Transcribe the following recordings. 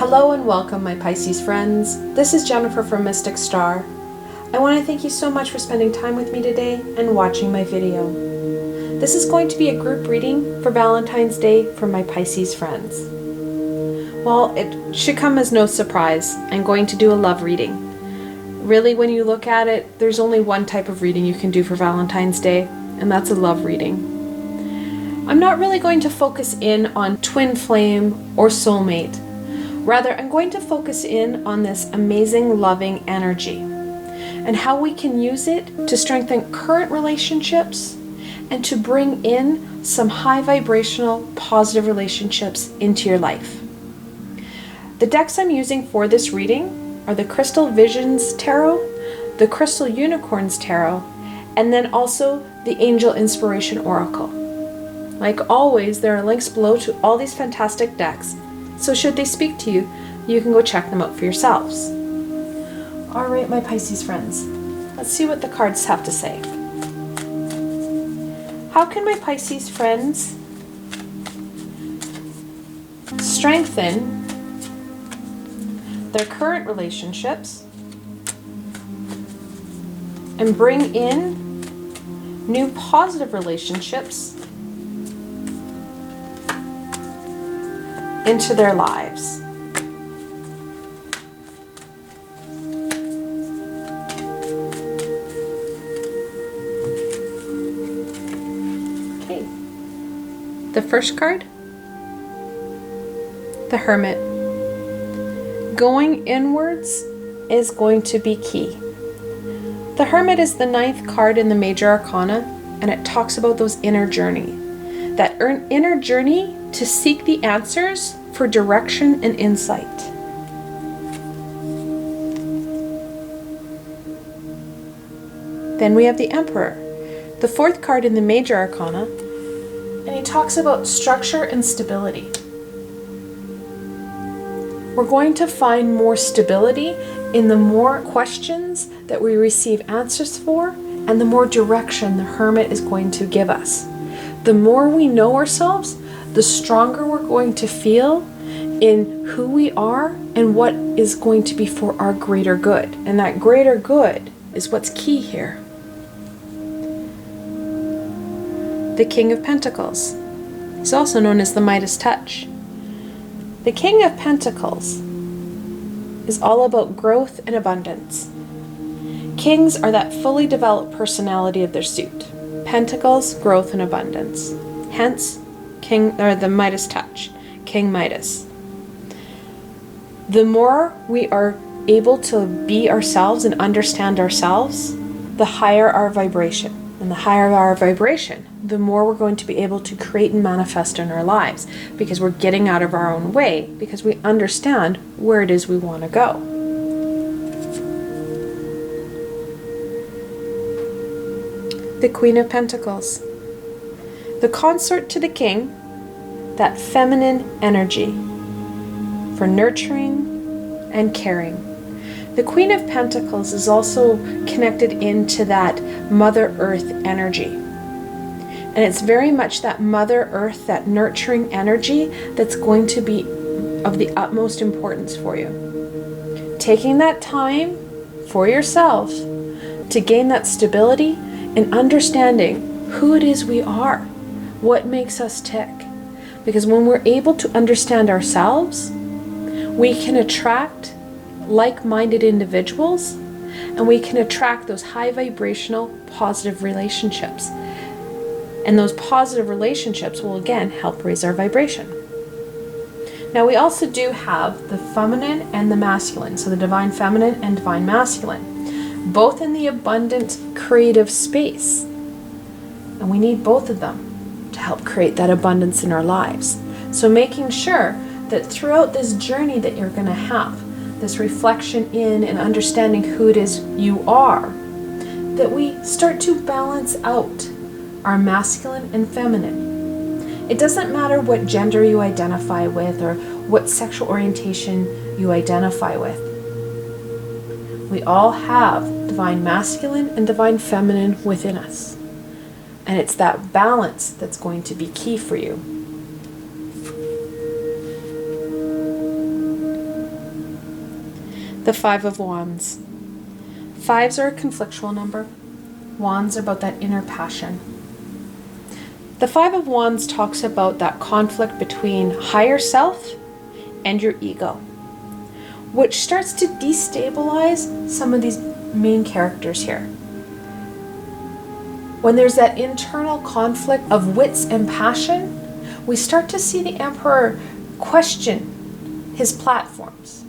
Hello and welcome, my Pisces friends. This is Jennifer from Mystic Star. I want to thank you so much for spending time with me today and watching my video. This is going to be a group reading for Valentine's Day for my Pisces friends. Well, it should come as no surprise. I'm going to do a love reading. Really, when you look at it, there's only one type of reading you can do for Valentine's Day, and that's a love reading. I'm not really going to focus in on twin flame or soulmate. Rather, I'm going to focus in on this amazing loving energy and how we can use it to strengthen current relationships and to bring in some high vibrational positive relationships into your life. The decks I'm using for this reading are the Crystal Visions Tarot, the Crystal Unicorns Tarot, and then also the Angel Inspiration Oracle. Like always, there are links below to all these fantastic decks. So should they speak to you, you can go check them out for yourselves. All right, my Pisces friends, let's see what the cards have to say. How can my Pisces friends strengthen their current relationships and bring in new positive relationships into their lives? Okay. The first card, the Hermit. Going inwards is going to be key. The Hermit is the 9th card in the Major Arcana, and it talks about those inner journey. That inner journey to seek the answers for direction and insight. Then we have the Emperor, the 4th card in the Major Arcana, and he talks about structure and stability. We're going to find more stability in the more questions that we receive answers for, and the more direction the Hermit is going to give us. The more we know ourselves, the stronger we're going to feel in who we are and what is going to be for our greater good. And that greater good is what's key here. The King of Pentacles. He's also known as the Midas Touch. The King of Pentacles is all about growth and abundance. Kings are that fully developed personality of their suit. Pentacles, growth and abundance. Hence, the Midas Touch, King Midas. The more we are able to be ourselves and understand ourselves, the higher our vibration. And the higher our vibration, the more we're going to be able to create and manifest in our lives, because we're getting out of our own way, because we understand where it is we want to go. The Queen of Pentacles. The consort to the King, that feminine energy for nurturing and caring. The Queen of Pentacles is also connected into that Mother Earth energy. And it's very much that Mother Earth, that nurturing energy that's going to be of the utmost importance for you. Taking that time for yourself to gain that stability and understanding who it is we are, what makes us tick. Because when we're able to understand ourselves, we can attract like-minded individuals, and we can attract those high vibrational positive relationships. And those positive relationships will again help raise our vibration. Now we also do have the feminine and the masculine, so the divine feminine and divine masculine, both in the abundant creative space. And we need both of them to help create that abundance in our lives. So making sure that throughout this journey that you're going to have, this reflection in and understanding who it is you are, that we start to balance out our masculine and feminine. It doesn't matter what gender you identify with or what sexual orientation you identify with. We all have divine masculine and divine feminine within us. And it's that balance that's going to be key for you. The Five of Wands. Fives are a conflictual number. Wands are about that inner passion. The Five of Wands talks about that conflict between higher self and your ego, which starts to destabilize some of these main characters here. When there's that internal conflict of wits and passion, we start to see the Emperor question his platforms.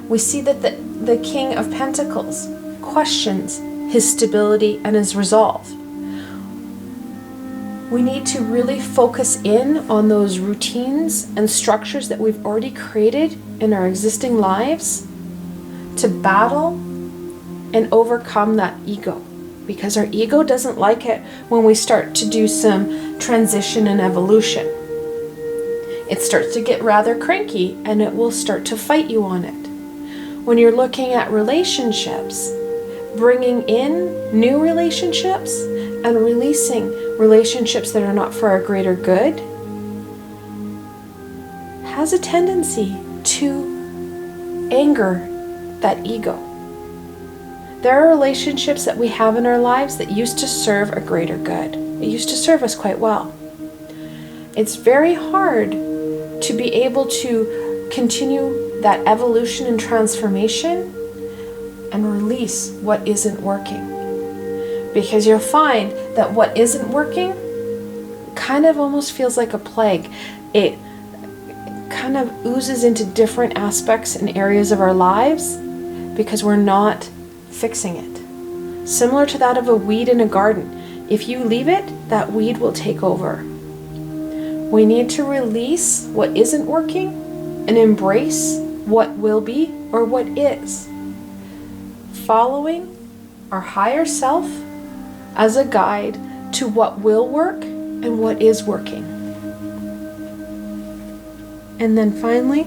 We see that the King of Pentacles questions his stability and his resolve. We need to really focus in on those routines and structures that we've already created in our existing lives to battle and overcome that ego. Because our ego doesn't like it when we start to do some transition and evolution. It starts to get rather cranky and it will start to fight you on it. When you're looking at relationships, bringing in new relationships and releasing relationships that are not for our greater good has a tendency to anger that ego. There are relationships that we have in our lives that used to serve a greater good. It used to serve us quite well. It's very hard to be able to continue that evolution and transformation and release what isn't working. Because you'll find that what isn't working kind of almost feels like a plague. It kind of oozes into different aspects and areas of our lives because we're not fixing it. Similar to that of a weed in a garden. If you leave it, that weed will take over. We need to release what isn't working and embrace what will be or what is. Following our higher self as a guide to what will work and what is working. And then finally,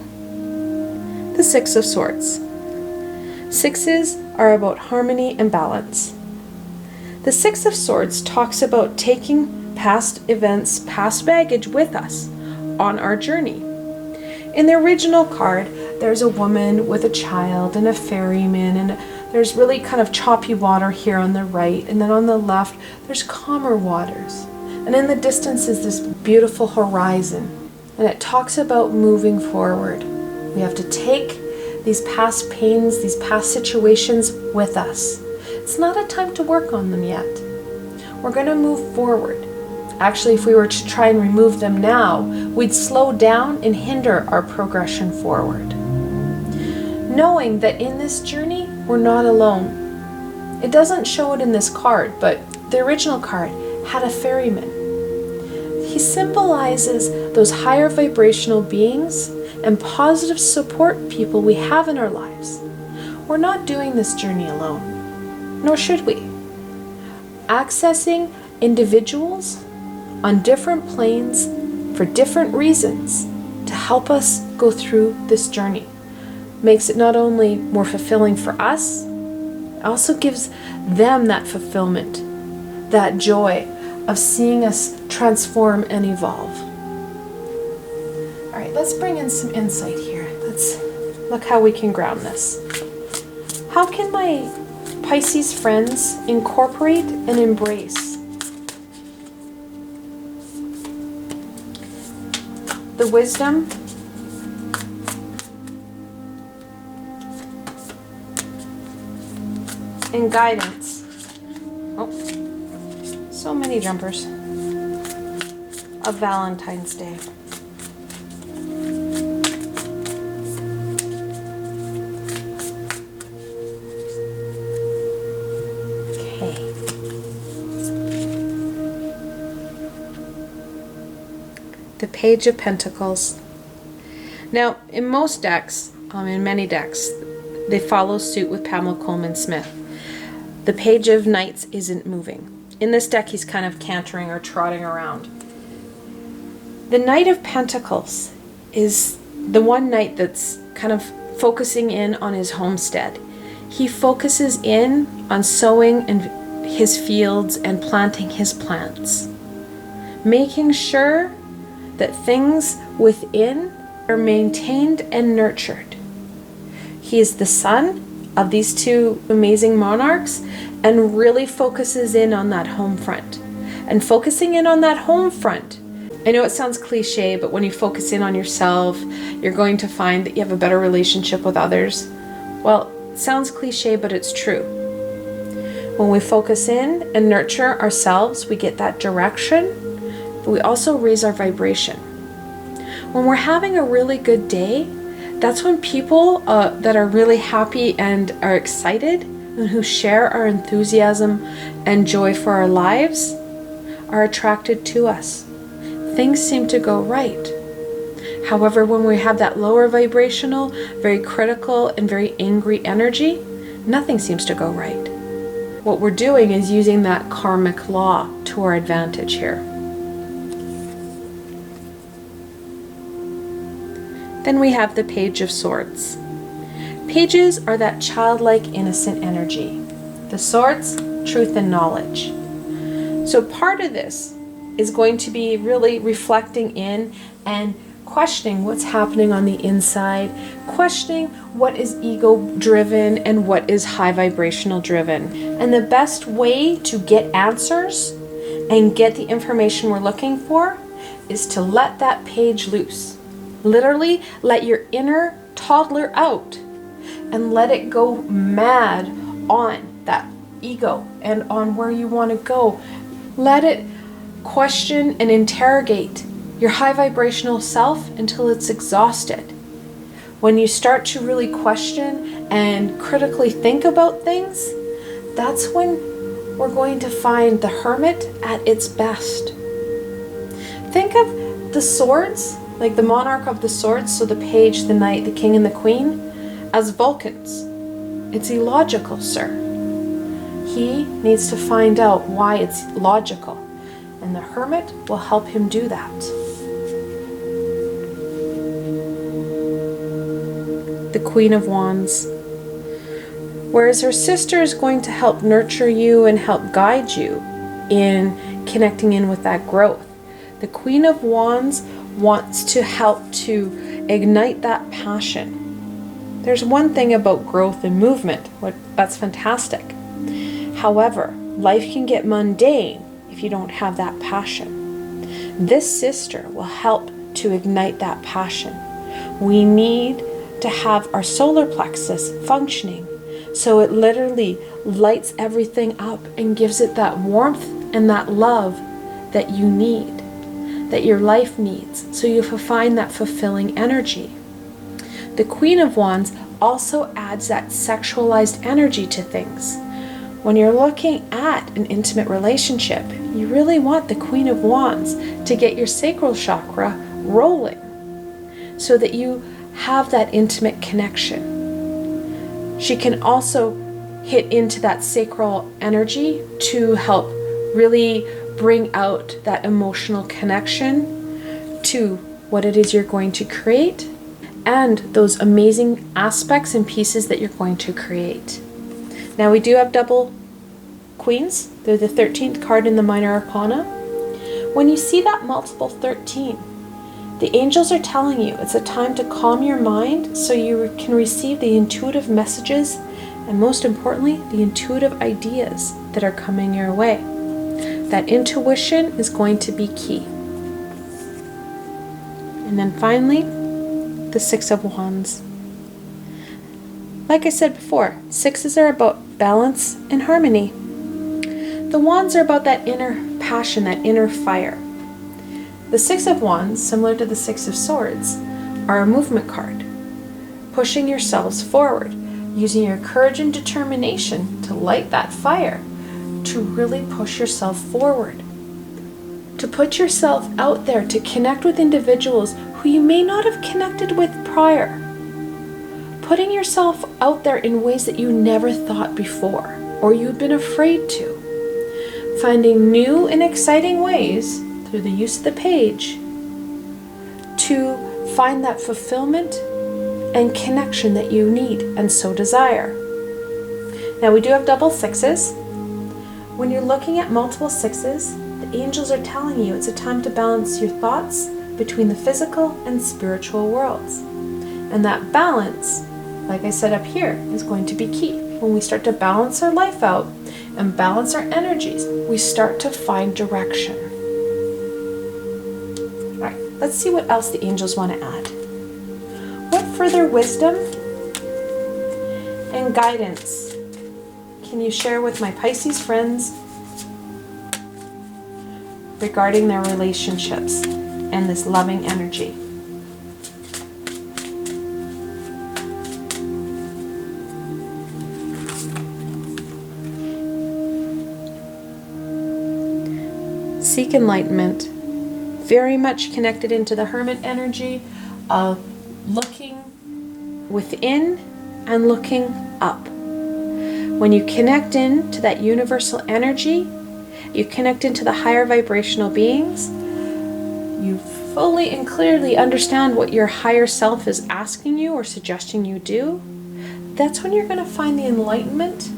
the Six of Swords. Sixes are about harmony and balance. The Six of Swords talks about taking past events, past baggage with us on our journey. In the original card, there's a woman with a child and a ferryman, and there's really kind of choppy water here on the right, and then on the left, there's calmer waters. And in the distance is this beautiful horizon, and it talks about moving forward. We have to take these past pains, these past situations with us. It's not a time to work on them yet. We're going to move forward. Actually, if we were to try and remove them now, we'd slow down and hinder our progression forward. Knowing that in this journey, we're not alone. It doesn't show it in this card, but the original card had a ferryman. He symbolizes those higher vibrational beings and positive support people we have in our lives. We're not doing this journey alone, nor should we. Accessing individuals on different planes for different reasons to help us go through this journey makes it not only more fulfilling for us, it also gives them that fulfillment, that joy of seeing us transform and evolve. All right, let's bring in some insight here. Let's look how we can ground this. How can my Pisces friends incorporate and embrace the wisdom and guidance? Oh, so many jumpers of Valentine's Day. Okay. The Page of Pentacles. Now, in most decks, in many decks, they follow suit with Pamela Coleman Smith. The Page of Knights isn't moving. In this deck, he's kind of cantering or trotting around. The Knight of Pentacles is the one knight that's kind of focusing in on his homestead. He focuses in on sowing in his fields and planting his plants, making sure that things within are maintained and nurtured. He is the son of these two amazing monarchs and really focuses in on that home front. And focusing in on that home front, I know it sounds cliche, but when you focus in on yourself, you're going to find that you have a better relationship with others. Well, it sounds cliche, but it's true. When we focus in and nurture ourselves, we get that direction, but we also raise our vibration. When we're having a really good day, that's when people that are really happy and are excited and who share our enthusiasm and joy for our lives are attracted to us. Things seem to go right. However, when we have that lower vibrational, very critical and very angry energy, nothing seems to go right. What we're doing is using that karmic law to our advantage here. Then we have the Page of Swords. Pages are that childlike, innocent energy. The swords, truth and knowledge. So part of this is going to be really reflecting in and questioning what's happening on the inside, questioning what is ego-driven and what is high vibrational driven. And the best way to get answers and get the information we're looking for is to let that page loose. Literally, let your inner toddler out and let it go mad on that ego and on where you want to go. Let it question and interrogate your high vibrational self until it's exhausted. When you start to really question and critically think about things, that's when we're going to find the Hermit at its best. Think of the swords, like the monarch of the swords, so the page, the knight, the king, and the queen, as Vulcans. It's illogical, sir. He needs to find out why it's logical, and the Hermit will help him do that. The Queen of Wands. Whereas her sister is going to help nurture you and help guide you in connecting in with that growth. The Queen of Wands wants to help to ignite that passion. There's one thing about growth and movement, that's fantastic. However, life can get mundane if you don't have that passion. This sister will help to ignite that passion. We need to have our solar plexus functioning so it literally lights everything up and gives it that warmth and that love that you need, that your life needs, so you find that fulfilling energy. The Queen of Wands also adds that sexualized energy to things. When you're looking at an intimate relationship, you really want the Queen of Wands to get your sacral chakra rolling so that you have that intimate connection. She can also hit into that sacral energy to help really bring out that emotional connection to what it is you're going to create and those amazing aspects and pieces that you're going to create. Now we do have double queens. They're the 13th card in the Minor Arcana. When you see that multiple 13, the angels are telling you it's a time to calm your mind so you can receive the intuitive messages and, most importantly, the intuitive ideas that are coming your way. That intuition is going to be key. And then finally, the Six of Wands. Like I said before, sixes are about balance and harmony. The wands are about that inner passion, that inner fire. The Six of Wands, similar to the Six of Swords, are a movement card, pushing yourselves forward, using your courage and determination to light that fire, to really push yourself forward, to put yourself out there, to connect with individuals who you may not have connected with prior, putting yourself out there in ways that you never thought before or you'd been afraid to, finding new and exciting ways through the use of the page to find that fulfillment and connection that you need and so desire. Now we do have double sixes. When you're looking at multiple sixes, the angels are telling you it's a time to balance your thoughts between the physical and spiritual worlds. And that balance like I said up here, is going to be key. When we start to balance our life out and balance our energies, we start to find direction. All right, let's see what else the angels want to add. What further wisdom and guidance can you share with my Pisces friends regarding their relationships and this loving energy? Seek enlightenment. Very much connected into the Hermit energy of looking within and looking up. When you connect into that universal energy, you connect into the higher vibrational beings, you fully and clearly understand what your higher self is asking you or suggesting you do. That's when you're going to find the enlightenment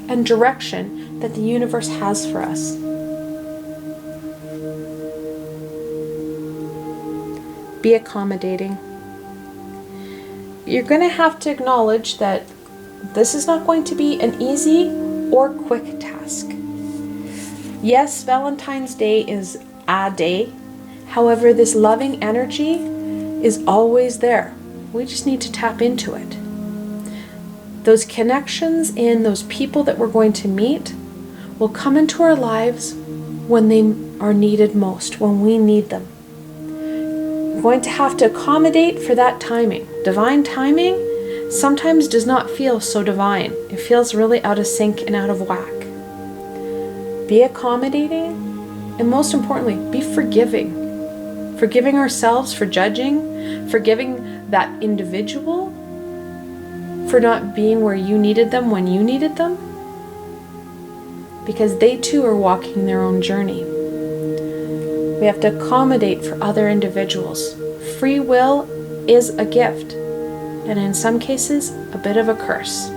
and direction that the universe has for us. Be accommodating. You're going to have to acknowledge that this is not going to be an easy or quick task. Yes, Valentine's Day is a day. However, this loving energy is always there. We just need to tap into it. Those connections in those people that we're going to meet will come into our lives when they are needed most, when we need them. We're going to have to accommodate for that timing. Divine timing sometimes does not feel so divine. It feels really out of sync and out of whack. Be accommodating, and most importantly, be forgiving. Forgiving ourselves for judging, forgiving that individual for not being where you needed them when you needed them, because they too are walking their own journey. We have to accommodate for other individuals. Free will is a gift, and in some cases, a bit of a curse.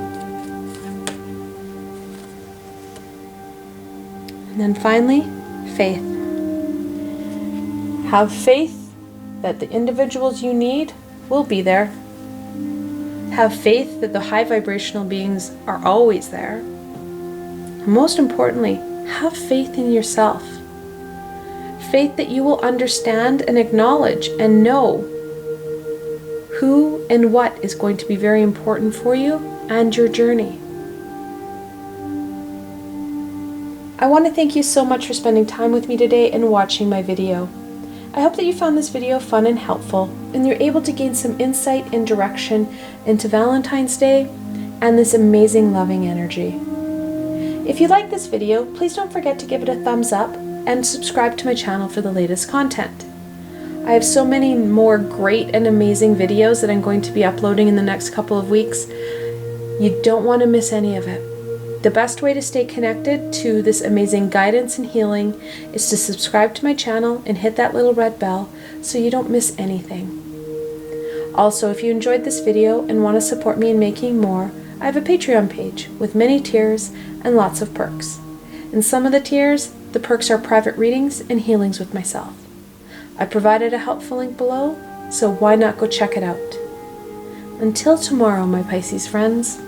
And then finally, faith. Have faith that the individuals you need will be there. Have faith that the high vibrational beings are always there. And most importantly, have faith in yourself. Faith that you will understand and acknowledge and know who and what is going to be very important for you and your journey. I want to thank you so much for spending time with me today and watching my video. I hope that you found this video fun and helpful, and you're able to gain some insight and direction into Valentine's Day and this amazing loving energy. If you like this video, please don't forget to give it a thumbs up and subscribe to my channel for the latest content. I have so many more great and amazing videos that I'm going to be uploading in the next couple of weeks. You don't want to miss any of it. The best way to stay connected to this amazing guidance and healing is to subscribe to my channel and hit that little red bell so you don't miss anything. Also, if you enjoyed this video and want to support me in making more, I have a Patreon page with many tiers and lots of perks. In some of the tiers, the perks are private readings and healings with myself. I provided a helpful link below, so why not go check it out? Until tomorrow, my Pisces friends.